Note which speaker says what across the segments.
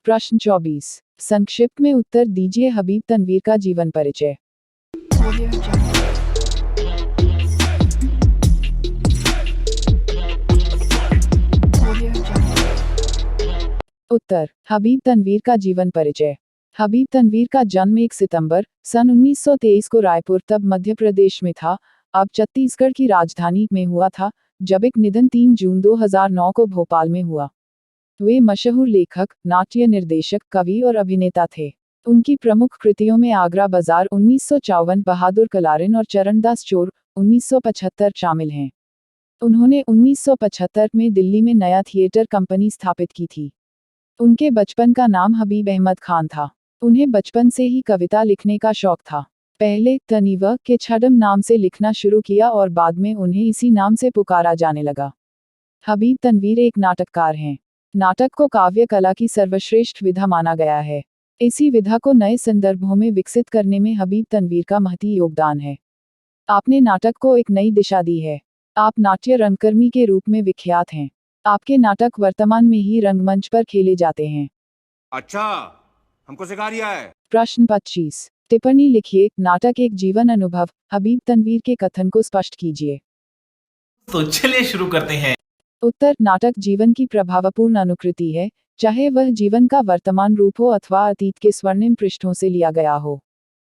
Speaker 1: प्रश्न 24। संक्षिप्त में उत्तर दीजिए। हबीब तनवीर का जीवन परिचय। उत्तर। हबीब तनवीर का जीवन परिचय। हबीब तनवीर का जन्म 1 सितंबर सन 1923 को रायपुर तब मध्य प्रदेश में था, अब छत्तीसगढ़ की राजधानी में हुआ था, जब एक निधन 3 जून 2009 को भोपाल में हुआ। वे मशहूर लेखक, नाट्य निर्देशक, कवि और अभिनेता थे। उनकी प्रमुख कृतियों में आगरा बाजार 1954, बहादुर कलारिन और चरणदास चोर 1975 शामिल हैं। उन्होंने 1975 में दिल्ली में नया थिएटर कंपनी स्थापित की थी। उनके बचपन का नाम हबीब अहमद खान था। उन्हें बचपन से ही कविता लिखने का शौक था। पहले तनीव के छद्म नाम से लिखना शुरू किया और बाद में उन्हें इसी नाम से पुकारा जाने लगा। हबीब तनवीर एक नाटककार हैं। नाटक को काव्य कला की सर्वश्रेष्ठ विधा माना गया है। इसी विधा को नए संदर्भों में विकसित करने में हबीब तनवीर का महती योगदान है। आपने नाटक को एक नई दिशा दी है। आप नाट्य रंगकर्मी के रूप में विख्यात हैं। आपके नाटक वर्तमान में ही रंगमंच पर खेले जाते हैं।
Speaker 2: अच्छा, हमको सिखा रिया है।
Speaker 1: प्रश्न 25। टिप्पणी लिखिए। नाटक एक जीवन अनुभव। हबीब तनवीर के कथन को स्पष्ट कीजिए।
Speaker 3: तो चलिए शुरू करते हैं।
Speaker 1: उत्तर। नाटक जीवन की प्रभावपूर्ण अनुकृति है, चाहे वह जीवन का वर्तमान रूप हो अथवा अतीत के स्वर्णिम पृष्ठों से लिया गया हो।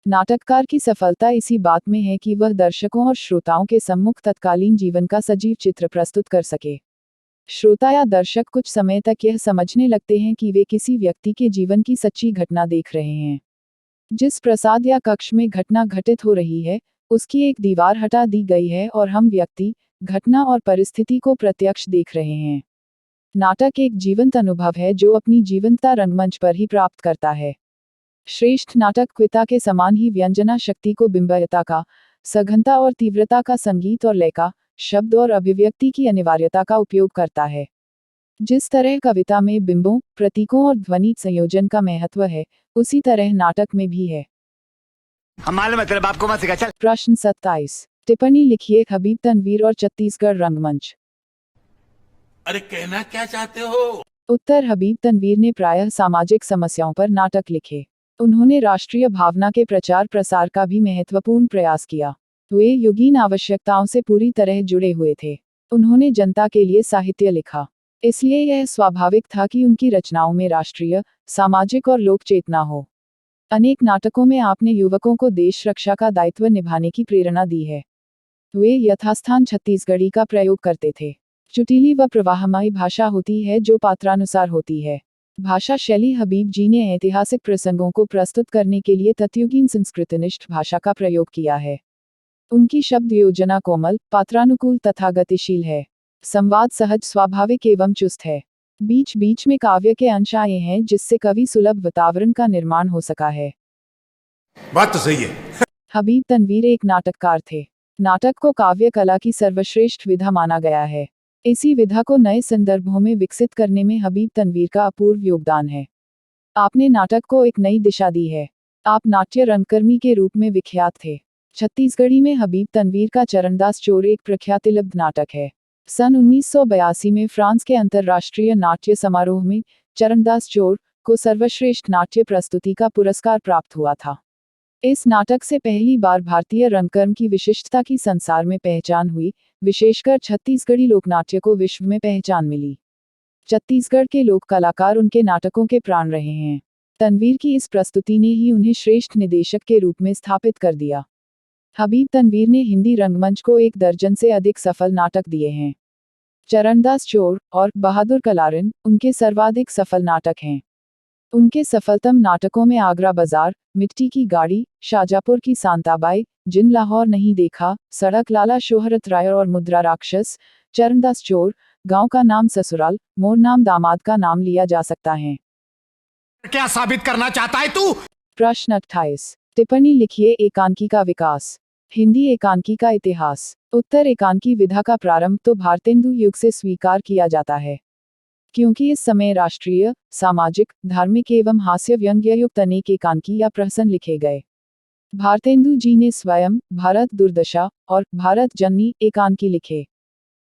Speaker 1: नाटककार की सफलता इसी बात में है कि वह दर्शकों और श्रोताओं के सम्मुख तत्कालीन जीवन का सजीव चित्र प्रस्तुत कर सके। श्रोता या दर्शक कुछ समय तक यह समझने लगते हैं कि वे किसी व्यक्ति के जीवन की सच्ची घटना देख रहे हैं। जिस प्रासाद या कक्ष में घटना घटित हो रही है, उसकी एक दीवार हटा दी गई है और हम व्यक्ति, घटना और परिस्थिति को प्रत्यक्ष देख रहे हैं। नाटक एक जीवंत अनुभव है जो अपनी जीवंतता रंगमंच पर ही प्राप्त करता है। श्रेष्ठ नाटक कविता के समान ही व्यंजना शक्ति को बिंबयता का, सघनता और तीव्रता का, संगीत और लय का, शब्द और अभिव्यक्ति की अनिवार्यता का उपयोग करता है। जिस तरह कविता में बिंबों, प्रतीकों और ध्वनि संयोजन का महत्व है, उसी तरह नाटक में भी है।
Speaker 2: हमारे मतलब आपको मत सिखा। चल।
Speaker 1: प्रश्न 27। टिप्पणी लिखिए। हबीब तनवीर और छत्तीसगढ़ रंगमंच।
Speaker 3: अरे कहना क्या चाहते हो?
Speaker 1: उत्तर। हबीब तनवीर ने प्रायः सामाजिक समस्याओं पर नाटक लिखे। उन्होंने राष्ट्रीय भावना के प्रचार प्रसार का भी महत्वपूर्ण प्रयास किया। वे युगीन आवश्यकताओं से पूरी तरह जुड़े हुए थे। उन्होंने जनता के लिए साहित्य लिखा, इसलिए यह स्वाभाविक था कि उनकी रचनाओं में राष्ट्रीय, सामाजिक और लोक चेतना हो। अनेक नाटकों में आपने युवकों को देश रक्षा का दायित्व निभाने की प्रेरणा दी है। वे यथास्थान छत्तीसगढ़ी का प्रयोग करते थे। चुटीली व प्रवाहमयी भाषा होती है जो पात्रानुसार होती है। भाषा शैली। हबीब जी ने ऐतिहासिक प्रसंगों को प्रस्तुत करने के लिए तत्युगीन संस्कृतनिष्ठ भाषा का प्रयोग किया है। उनकी शब्द योजना कोमल, पात्रानुकूल तथा गतिशील है। संवाद सहज, स्वाभाविक एवं चुस्त है। बीच बीच में काव्य के अंश आए हैं जिससे कवि सुलभ वातावरण का निर्माण हो सका है।
Speaker 2: बात तो सही है।
Speaker 1: हबीब तनवीर एक नाटककार थे। नाटक को काव्य कला की सर्वश्रेष्ठ विधा माना गया है। इसी विधा को नए संदर्भों में विकसित करने में हबीब तनवीर का अपूर्व योगदान है। आपने नाटक को एक नई दिशा दी है। आप नाट्य रंगकर्मी के रूप में विख्यात थे। छत्तीसगढ़ी में हबीब तनवीर का चरणदास चोर एक प्रख्यातिलब्ध नाटक है। सन 1982 में फ्रांस के अंतर्राष्ट्रीय नाट्य समारोह में चरणदास चोर को सर्वश्रेष्ठ नाट्य प्रस्तुति का पुरस्कार प्राप्त हुआ था। इस नाटक से पहली बार भारतीय रंगकर्म की विशिष्टता की संसार में पहचान हुई, विशेषकर छत्तीसगढ़ी लोकनाट्य को विश्व में पहचान मिली। छत्तीसगढ़ के लोक कलाकार उनके नाटकों के प्राण रहे हैं। तनवीर की इस प्रस्तुति ने ही उन्हें श्रेष्ठ निदेशक के रूप में स्थापित कर दिया। हबीब तनवीर ने हिंदी रंगमंच को 1 दर्जन से अधिक सफल नाटक दिए हैं। चरणदास चोर और बहादुर कलारिन उनके सर्वाधिक सफल नाटक हैं। उनके सफलतम नाटकों में आगरा बाजार, मिट्टी की गाड़ी, शाजापुर की सांताबाई, जिन लाहौर नहीं देखा, सड़क लाला शोहरत राय और मुद्रा राक्षस, चरणदास चोर, गांव का नाम ससुराल, मोर नाम दामाद का नाम लिया जा सकता है।
Speaker 2: क्या साबित करना चाहता है तू?
Speaker 1: प्रश्न 28। टिप्पणी लिखिए। एकांकी का विकास। हिंदी एकांकी का इतिहास। उत्तर। एकांकी विधा का प्रारंभ तो भारतेंदु युग से स्वीकार किया जाता है, क्योंकि इस समय राष्ट्रीय, सामाजिक, धार्मिक एवं हास्य व्यंग्ययुक्त अनेक एकांकी या प्रहसन लिखे गए। भारतेंदु जी ने स्वयं भारत दुर्दशा और भारत जननी एकांकी लिखे।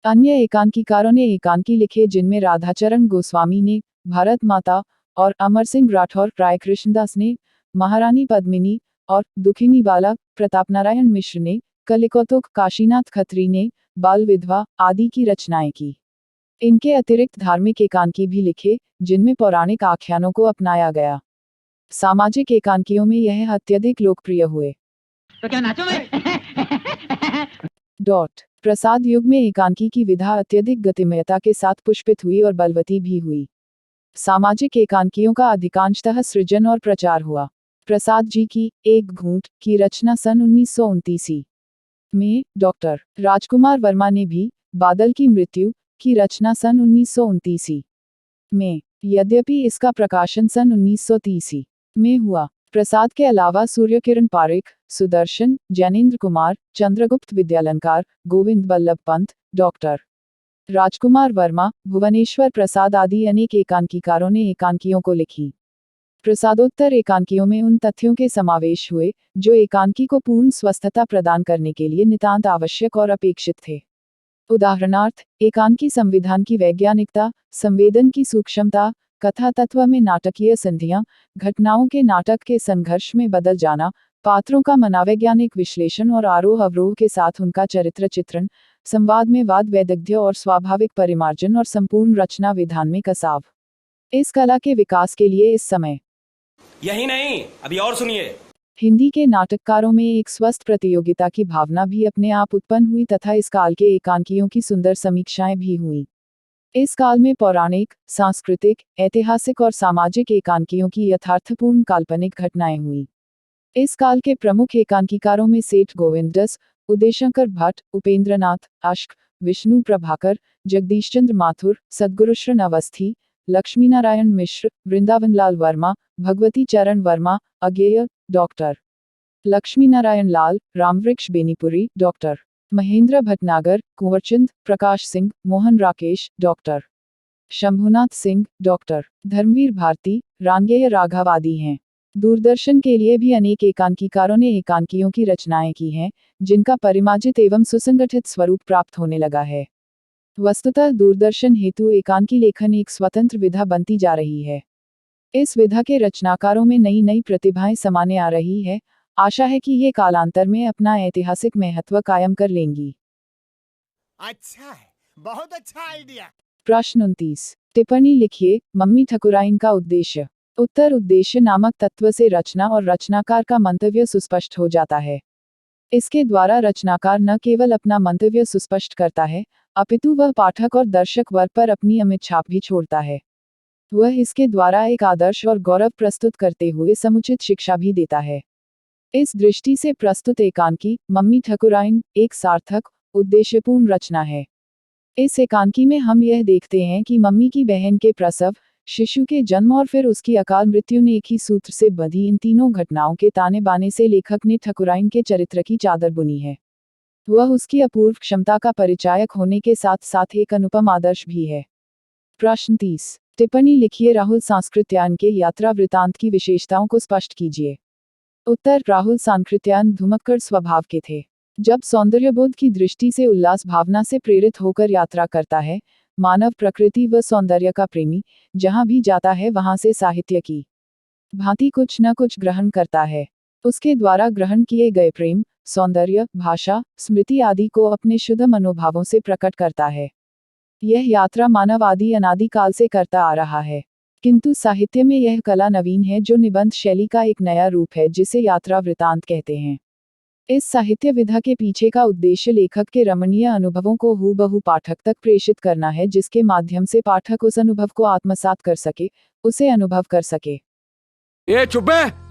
Speaker 1: अन्य एकांकीकारों ने एकांकी लिखे जिनमें राधाचरण गोस्वामी ने भारत माता और अमर सिंह राठौर, राय कृष्णदास ने, महारानी पद्मिनी और दुखिनी बाला प्रताप नारायण मिश्र ने, कलिकौतुक काशीनाथ खत्री ने, बाल विधवा आदि की रचनाएं की। इनके अतिरिक्त धार्मिक एकांकी भी लिखे, जिनमें पौराणिक आख्यानों को अपनाया गया। सामाजिक एकांकियों में यह अत्यधिक लोकप्रिय हुए।
Speaker 4: तो क्या नाचो मैं?
Speaker 1: प्रसाद युग में एकांकी की विधा अत्यधिक गतिमयता के साथ पुष्पित हुई और बलवती भी हुई। सामाजिक एकांकियों का अधिकांशतः सृजन और प्रचार हुआ। प्रसाद जी की एक घूंट की रचना सन 1929 में, डॉक्टर राजकुमार वर्मा ने भी बादल की मृत्यु की रचना सन 1929 में, यद्यपि इसका प्रकाशन सन 1930 में हुआ। प्रसाद के अलावा सूर्यकिरण पारेख, सुदर्शन, जैनेन्द्र कुमार, चंद्रगुप्त विद्यालंकार, गोविंद बल्लभ पंत, डॉक्टर राजकुमार वर्मा, भुवनेश्वर प्रसाद आदि अनेक एकांकीकारों ने एकांकियों को लिखी। प्रसादोत्तर एकांकियों में उन तथ्यों के समावेश हुए जो एकांकी को पूर्ण स्वस्थता प्रदान करने के लिए नितांत आवश्यक और अपेक्षित थे। उदाहरणार्थ, एकांकी संविधान की वैज्ञानिकता, संवेदन की सूक्ष्मता, कथा तत्व में नाटकीय संधियां, घटनाओं के नाटक के संघर्ष में बदल जाना, पात्रों का मनोवैज्ञानिक विश्लेषण और आरोह अवरोह के साथ उनका चरित्र चित्रण, संवाद में वाद वैदग्ध्य और स्वाभाविक परिमार्जन और संपूर्ण रचना विधान में कसाव। इस कला के विकास के लिए इस समय
Speaker 5: यही नहीं, अभी और सुनिए।
Speaker 1: हिंदी के नाटककारों में एक स्वस्थ प्रतियोगिता की भावना भी अपने आप उत्पन्न हुई तथा इस काल के एकांकियों की सुंदर समीक्षाएं भी हुई। इस काल में पौराणिक, सांस्कृतिक, ऐतिहासिक और सामाजिक एकांकियों की यथार्थपूर्ण काल्पनिक घटनाएं हुई। इस काल के प्रमुख एकांकीकारों में सेठ गोविंददास, उदयशंकर भट्ट, उपेंद्रनाथ अश्क, विष्णु प्रभाकर, जगदीशचंद्र माथुर, सद्गुरुशरण अवस्थी, लक्ष्मीनारायण मिश्र, वृंदावनलाल वर्मा, भगवती चरण वर्मा, अज्ञेय, डॉक्टर लक्ष्मीनारायण लाल, Ramvriksh Benipuri, doctor Mahendra Bhatnagar, कुंवरचंद, Prakash Singh, Mohan Rakesh, doctor Shambhunath Singh, doctor Dharmveer Bharti, Rangeya Raghav आदि हैं। दूरदर्शन के लिए भी अनेक एकांकीकारों ने एकांकियों की रचनाएं की हैं, जिनका परिमार्जित एवं सुसंगठित स्वरूप प्राप्त होने लगा है। वस्तुतः दूरदर्शन हेतु एकांकी लेखन एक स्वतंत्र विधा बनती जा रही है। इस विधा के रचनाकारों में नई नई प्रतिभाएं समाने आ रही है। आशा है कि ये कालांतर में अपना ऐतिहासिक महत्व कायम कर लेंगी।
Speaker 2: अच्छा है, बहुत अच्छा आइडिया।
Speaker 1: प्रश्न 29। टिप्पणी लिखिए, मम्मी ठकुराइन का उद्देश्य। उत्तर, उद्देश्य नामक तत्व से रचना और रचनाकार का मंतव्य सुस्पष्ट हो जाता है। इसके द्वारा रचनाकार न केवल अपना मंतव्य सुस्पष्ट करता है, अपितु वह पाठक और दर्शक वर्ग पर अपनी अमिट छाप भी छोड़ता है। वह इसके द्वारा एक आदर्श और गौरव प्रस्तुत करते हुए समुचित शिक्षा भी देता है। इस दृष्टि से प्रस्तुत एकांकी मम्मी ठकुराइन एक सार्थक, उद्देश्यपूर्ण रचना है। इस एकांकी में हम यह देखते हैं कि मम्मी की बहन के प्रसव, शिशु के जन्म और फिर उसकी अकाल मृत्यु ने एक ही सूत्र से बंधी इन तीनों घटनाओं के ताने बाने से लेखक ने ठकुराइन के चरित्र की चादर बुनी है। वह उसकी अपूर्व क्षमता का परिचायक होने के साथ साथ एक अनुपम आदर्श भी है। प्रश्न 30। टिप्पणी लिखिए, राहुल सांस्कृत्यायन के यात्रा वृतांत की विशेषताओं को स्पष्ट कीजिए। उत्तर, राहुल सांस्कृत्यायन धुमक्कड़ स्वभाव के थे। जब सौंदर्यबोध की दृष्टि से उल्लास भावना से प्रेरित होकर यात्रा करता है, मानव प्रकृति व सौंदर्य का प्रेमी जहां भी जाता है वहां से साहित्य की भांति कुछ न कुछ ग्रहण करता है। उसके द्वारा ग्रहण किए गए प्रेम, सौंदर्य, भाषा, स्मृति आदि को अपने शुद्ध मनोभावों से प्रकट करता है। यह यात्रा मानव आदि अनादि काल से करता आ रहा है, किंतु साहित्य में यह कला नवीन है जो निबंध शैली का एक नया रूप है जिसे यात्रा वृतांत कहते हैं। इस साहित्य विधा के पीछे का उद्देश्य लेखक के रमणीय अनुभवों को हूबहू पाठक तक प्रेषित करना है, जिसके माध्यम से पाठक उस अनुभव को आत्मसात कर सके, उसे अनुभव कर सके।
Speaker 2: ये चुप है।